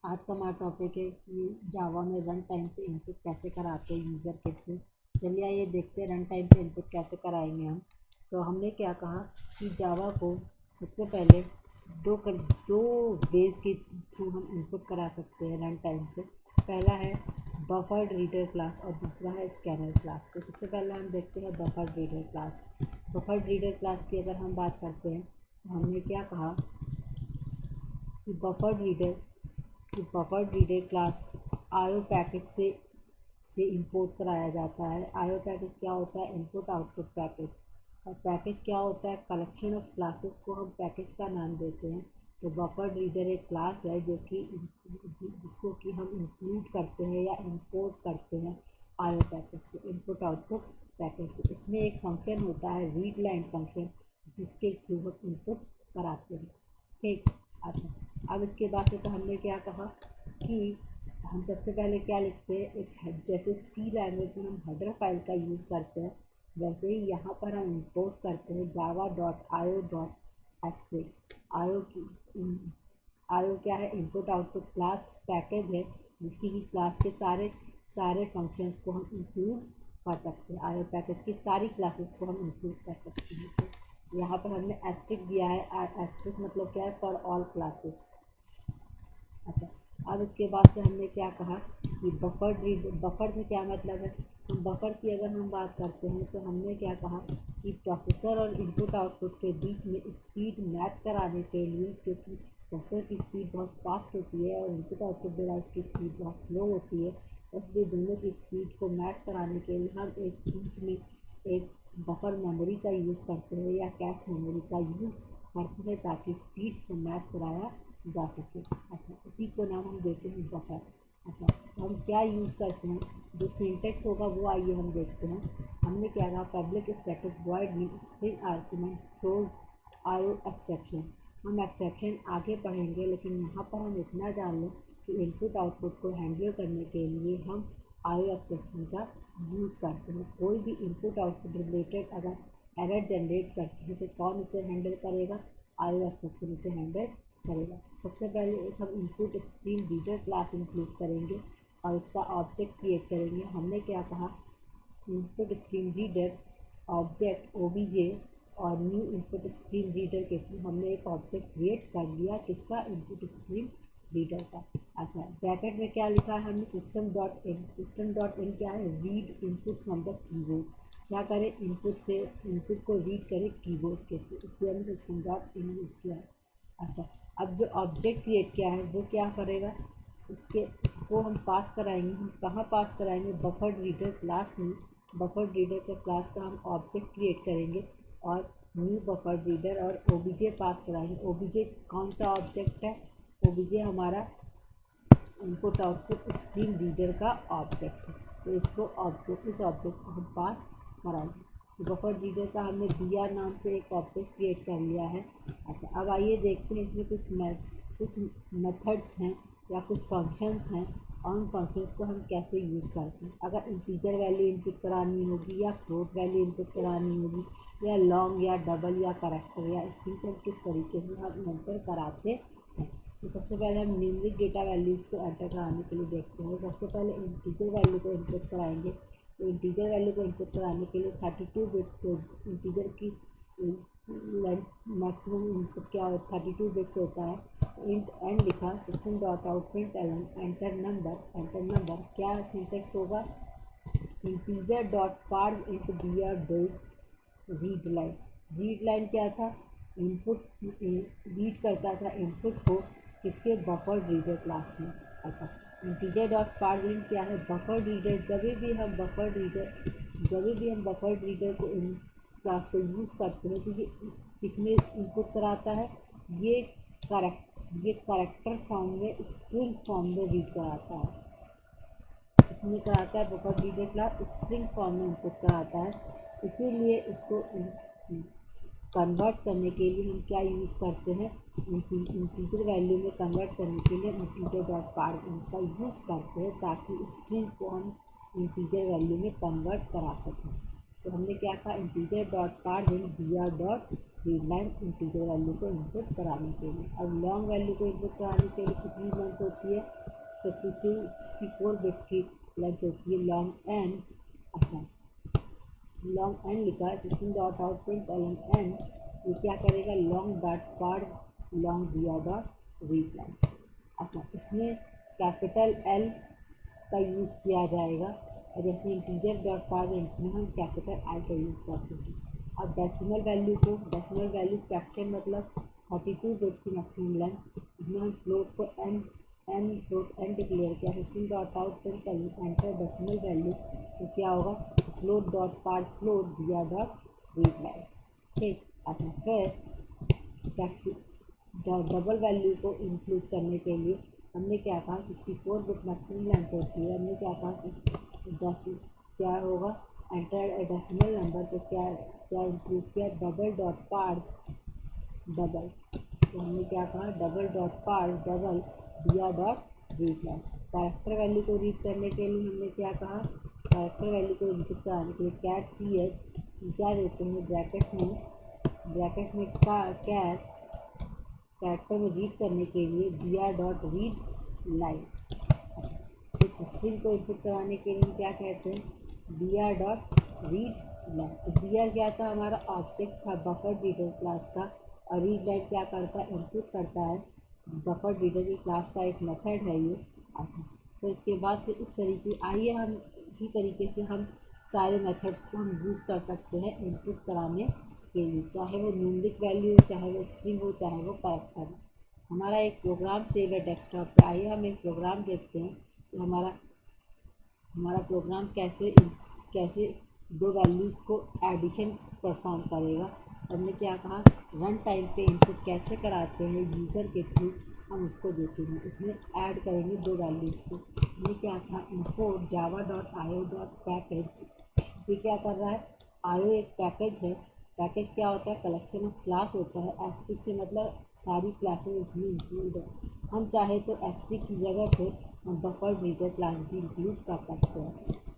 आज का हमारा टॉपिक है कि जावा में रन टाइम पे इनपुट कैसे कराते हैं यूज़र के थ्रू। चलिए आइए देखते हैं रन टाइम पे इनपुट कैसे कराएंगे हम। तो हमने क्या कहा कि जावा को सबसे पहले दो वेज के थ्रू हम इनपुट करा सकते हैं रन टाइम पे। पहला है बफर्ड रीडर क्लास और दूसरा है स्कैनर क्लास। तो सबसे पहले हम देखते हैं buffered reader class. Buffered reader class की अगर हम बात करते हैं तो हमने क्या कहा कि buffered reader class IO package से इंपोर्ट कराया जाता है। आईओ पैकेज क्या होता है? Input output package. और पैकेज क्या होता है? कलेक्शन ऑफ क्लासेस को हम पैकेज का नाम देते हैं। तो बफर्ड रीडर एक क्लास है जो कि जिसको कि हम इंक्लूड करते हैं या इंपोर्ट करते हैं आईओ पैकेज से, इनपुट आउटपुट पैकेज से। इसमें एक फंक्शन होता है रीड लाइन फंक्शन, जिसके थ्रू हम इनपुट कराते हैं। ठीक। अच्छा, अब इसके बाद से तो हमने क्या कहा कि हम सबसे पहले क्या लिखते हैं, एक हेड, जैसे सी लैंग्वेज में हम हेडर फाइल का यूज़ करते हैं, वैसे ही यहाँ पर हम इंपोर्ट करते हैं Java dot IO dot asterisk. IO क्या है? इनपुट आउटपुट क्लास पैकेज है, जिसकी की क्लास के सारे सारे फंक्शंस को हम इंक्लूड कर सकते हैं। आईओ पैकेज की सारी क्लासेस को हम इंक्लूड कर सकते हैं। तो यहाँ पर हमने एस्ट्रिक दिया है। एस्ट्रिक मतलब क्या है? For all classes. अच्छा, अब इसके बाद से हमने क्या कहा कि बफर से क्या मतलब है? हम बफर की अगर हम बात करते हैं तो हमने क्या कहा कि प्रोसेसर और इनपुट आउटपुट के बीच में स्पीड मैच कराने के लिए, क्योंकि प्रोसेसर की स्पीड बहुत फास्ट होती है और इनपुट आउटपुट डिवाइस की स्पीड बहुत स्लो होती है, इसलिए दोनों की स्पीड को मैच कराने के लिए हम एक बीच में एक बफर मेमोरी का यूज़ करते हैं या कैच मेमोरी का यूज़ करते हैं, ताकि स्पीड को मैच कराया जा सके। अच्छा, उसी को नाम हम देते हैं बफर। अच्छा, तो हम क्या यूज़ करते हैं, जो सिंटेक्स होगा वो आइए हम देखते हैं। हमने क्या कहा? Public static void mean string argument throws IO exception. हम एक्सेप्शन आगे पढ़ेंगे, लेकिन यहाँ पर हम इतना जान लें कि इनपुट आउटपुट को हैंडल करने के लिए हम आईओ एक्सेप्शन का यूज़ करते हैं। कोई भी इनपुट आउटपुट रिलेटेड अगर एरर जनरेट करते हैं तो कौन उसे हैंडल करेगा? आईओ एक्सेप्शन उसे हैंडल करेगा। सबसे पहले एक हम input stream reader class include करेंगे और उसका ऑब्जेक्ट क्रिएट करेंगे। हमने क्या कहा? Input stream reader object OBJ और न्यू इनपुट स्ट्रीम रीडर के थ्रू हमने एक ऑब्जेक्ट क्रिएट कर लिया। किसका? इनपुट स्ट्रीम रीडर का। अच्छा, ब्रैकेट में क्या लिखा है हमने? System dot in. System dot in क्या है? Read input from the keyboard. क्या करें? इनपुट से इनपुट को रीड करें कीबोर्ड के थ्रू, इसलिए हमने सिस्टम डॉट इन यूज़ किया है। अच्छा, अब जो ऑब्जेक्ट क्रिएट किया है वो क्या करेगा? उसको हम पास कराएंगे। हम कहाँ पास कराएंगे? बफर्ड रीडर क्लास में। बफर्ड रीडर के क्लास का हम ऑब्जेक्ट क्रिएट करेंगे और न्यू बफर्ड रीडर और ओबीजे पास कराएंगे। ओबीजे कौन सा ऑब्जेक्ट है? ओबीजे हमारा इनपुट आउटपुट स्ट्रीम रीडर का ऑब्जेक्ट है। तो इस ऑब्जेक्ट को हम पास कराएंगे। तो बफर रीडर का हमने br नाम से एक ऑब्जेक्ट क्रिएट कर लिया है। अच्छा, अब आइए देखते हैं इसमें कुछ मेथड्स हैं या कुछ फंक्शंस हैं, और उन फंक्शंस को हम कैसे यूज़ करते हैं। अगर इंटीजर वैल्यू इनपुट करानी होगी या फ्लोट वैल्यू इनपुट करानी होगी या लॉन्ग या डबल या करैक्टर या स्ट्रिंग, तो किस तरीके से हम एंटर कराते हैं। तो सबसे पहले हम न्यूमेरिक डेटा वैल्यूज़ को एंटर कराने के लिए देखते हैं। सबसे पहले इंटीजर वैल्यू को इनपुट कराएंगे। तो इंटीजर वैल्यू को इनपुट कराने के लिए 32 बिट इंटीजर की मैक्सिमम इनपुट क्या हो 32 बिट्स होता है। इंट एन लिखा, system dot out print ln enter number. Enter number क्या सिंटेक्स होगा? Integer dot parse into br dot read line. Read line क्या था? इनपुट रीड करता था इनपुट को किसके? बफर रीडर क्लास में। अच्छा, इंटीजर डॉट पार्स इंट क्या है? Buffer reader. जब भी हम बफर रीडर को इन क्लास को यूज़ करते हैं तो ये किसमें इनपुट कराता है? ये करेक्टर फॉर्म में, स्ट्रिंग फॉर्म में रीड कराता है। इसमें कराता है buffer reader class string form में इनपुट कराता है। इसीलिए इसको कन्वर्ट करने के लिए हम क्या यूज़ करते हैं? इंटीजर वैल्यू में कन्वर्ट करने के लिए इंटीजर डॉट पार्स इंट का यूज़ करते हैं, ताकि स्ट्रिंग को हम इंटीजर वैल्यू में कन्वर्ट करा सकें। तो हमने क्या कहा? Integer dot parse int br dot read line integer value को इनपुट कराने के लिए। अब लॉन्ग वैल्यू को इनपुट कराने के लिए कितनी लेंथ होती है, 64 बिट की लेंथ होती है लॉन्ग एन। अच्छा, लॉन्ग एन लिखा है, system dot out print n, ये क्या करेगा, लॉन्ग डॉट पार्स लॉन्ग दिया डॉट रीड लाइन। अच्छा, इसमें कैपिटल एल का यूज़ किया जाएगा, और जैसे इंटीजर डॉट पार्स में हम कैपिटल आई का यूज़ करते हैं। अब डेसिमल वैल्यू फ्रैक्शन मतलब 32 बिट की मैक्सिमम लेंथ, इसमें हम फ्लोट को एन डिक्लेयर किया, system dot out print enter decimal value, तो क्या होगा, फ्लोट डॉट पार्स फ्लोट दिया डॉट रीड लाइन। ठीक। अच्छा, फिर डबल वैल्यू को इंक्लूड करने के लिए हमने क्या कहा, 64 बिट मैक्सिमम लेंथ होती है, हमने क्या कहा, क्या होगा, एंटर डेसिमल नंबर, तो क्या इंक्लूड किया, डबल डॉट पार्स डबल, तो हमने क्या कहा, डबल डॉट पार्स डबल दिया dot read line. Character value को रीड करने के लिए हमने क्या कहा, कैरेक्टर वैल्यू को इनपुट कराने के लिए कैट सी एच क्या देते हैं, ब्रैकेट में कैरेक्टर में रीड करने के लिए दिया डॉट रीड लाइन। इस स्ट्रिंग को इनपुट कराने के लिए हम क्या कहते हैं, दिया डॉट रीड लाइन। तो दिया क्या था, हमारा ऑब्जेक्ट था बफर रीडर क्लास का, और रीड लाइन क्या करता है, इनपुट करता है बफर रीडर की क्लास का एक मेथड है ये। अच्छा, तो इसके बाद से इस तरीके, आइए हम इसी तरीके से हम सारे मेथड्स को हम यूज़ कर सकते हैं इनपुट कराने के लिए, चाहे वो न्यूमेरिक वैल्यू हो, चाहे वो स्ट्रिंग हो, चाहे वो कैरेक्टर हो। हमारा एक प्रोग्राम सेव है डेस्कटॉप पे, आइए हम एक प्रोग्राम देखते हैं कि हमारा प्रोग्राम कैसे दो वैल्यूज़ को एडिशन परफॉर्म करेगा। हमने क्या कहा, रन टाइम पे इनपुट कैसे कराते हैं यूज़र के थ्रू, हम उसको देखेंगे। इसमें ऐड करेंगे दो वैल्यूज़ को। हमने क्या कहा, import Java dot I O dot package, ये क्या कर रहा है, आई ओ एक पैकेज है। पैकेज क्या होता है, कलेक्शन ऑफ क्लास होता है, एस्ट्रिक से मतलब सारी क्लासेस इसमें इंक्लूड है। हम चाहे तो एस्ट्रिक की जगह पे हम बफर रीडर क्लास भी इंक्लूड कर सकते हैं,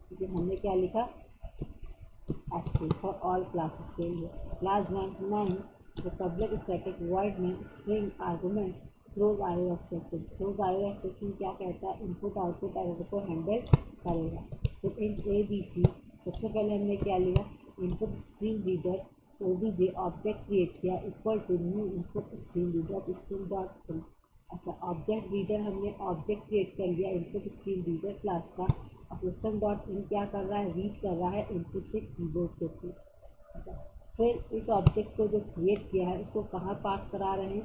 क्योंकि हमने क्या लिखा, एस्ट्रिक फॉर ऑल क्लासेस के लिए। क्लास रैंक 9 तो पब्लिक स्टैटिक वॉइड में string argument throws IO exception क्या कहता है, इनपुट आउटपुट एरर को हैंडल करेगा। तो इंट ए बी सी, सबसे पहले हमने क्या लिया, input string reader OBJ object create किया equal to new input string reader system dot print. अच्छा, ऑब्जेक्ट रीडर हमने ऑब्जेक्ट क्रिएट कर लिया इनपुट स्ट्रिंग रीडर क्लास का, और सिस्टम डॉट इन क्या कर रहा है, रीड कर रहा है इनपुट से कीबोर्ड के थ्रू। अच्छा, फिर इस ऑब्जेक्ट को जो क्रिएट किया है उसको कहाँ पास करा रहे हैं,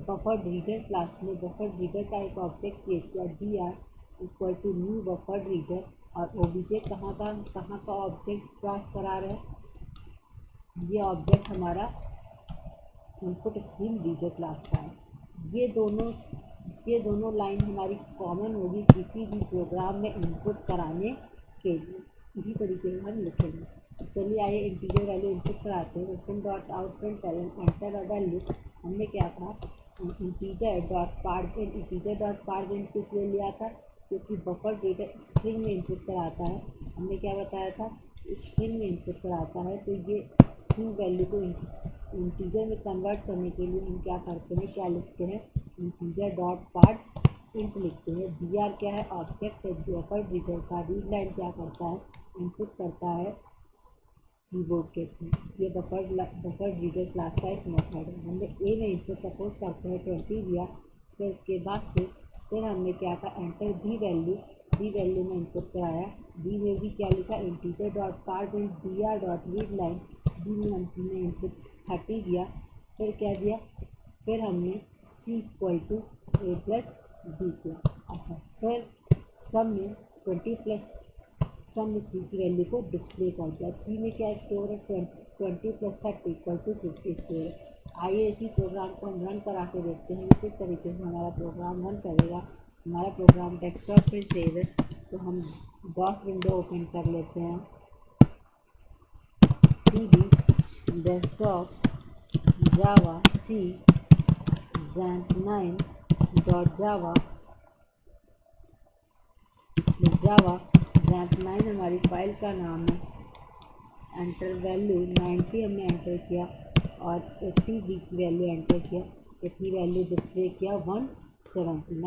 बफर रीडर क्लास में। बफर रीडर का एक ऑब्जेक्ट क्रिएट किया D R equal to new buffer reader, और ओबीजे कहाँ का ऑब्जेक्ट पास करा रहे हैं, ये ऑब्जेक्ट हमारा इनपुट स्ट्रिंग रीडर क्लास का है। ये दोनों लाइन हमारी कॉमन होगी किसी भी प्रोग्राम में इनपुट कराने के लिए, इसी तरीके से हम लिखेंगे। चलिए आइए इंटीजर वैल्यू इनपुट कराते हैं। System dot out print enter a value, हमने क्या कहा, इंटीजर डॉट पार्स इन किस लिए लिया था, क्योंकि बफर डेटा स्ट्रिंग में इनपुट कराता है। हमने क्या बताया था, स्ट्रिंग में इनपुट कराता है, तो ये स्ट्रिंग वैल्यू को इंटीजर में कन्वर्ट करने के लिए हम क्या करते हैं, क्या लिखते हैं, इंटीजर डॉट पार्स इंट लिखते हैं। डी आर क्या है, ऑब्जेक्ट है बफर रीडर का। रीड लाइन क्या करता है, इनपुट करता है कीबोर्ड के थ्रू। ये बफर रीडर क्लास का एक मेथड है। हमने ए में इनपुट सपोज करते हैं 20 दिया, फिर इसके बाद से फिर हमने क्या कहा, एंटर बी वैल्यू में इनपुट कराया। बी में भी क्या लिखा, integer dot parse and D R dot read line. B में हमने इनपुट 30 दिया, फिर क्या दिया, फिर हमने C equal to A plus B किया। अच्छा, फिर सम में सी की वैल्यू को डिस्प्ले कर दिया। सी में क्या स्टोर है, 20 + 30 = 50 स्टोर है। आइए इसी प्रोग्राम को हम रन करा के देखते हैं किस तरीके से हमारा प्रोग्राम रन करेगा। हमारा प्रोग्राम डेस्कटॉप पे सेव है, तो हम डॉस विंडो ओपन कर लेते हैं। cd डेस्कटॉप जावा सी XAMPP9.java XAMPP9 हमारी फाइल का नाम है। एंटर वैल्यू 90 हमने एंटर किया, और 80 बी की वैल्यू एंटर किया, कितनी वैल्यू डिस्प्ले किया 179।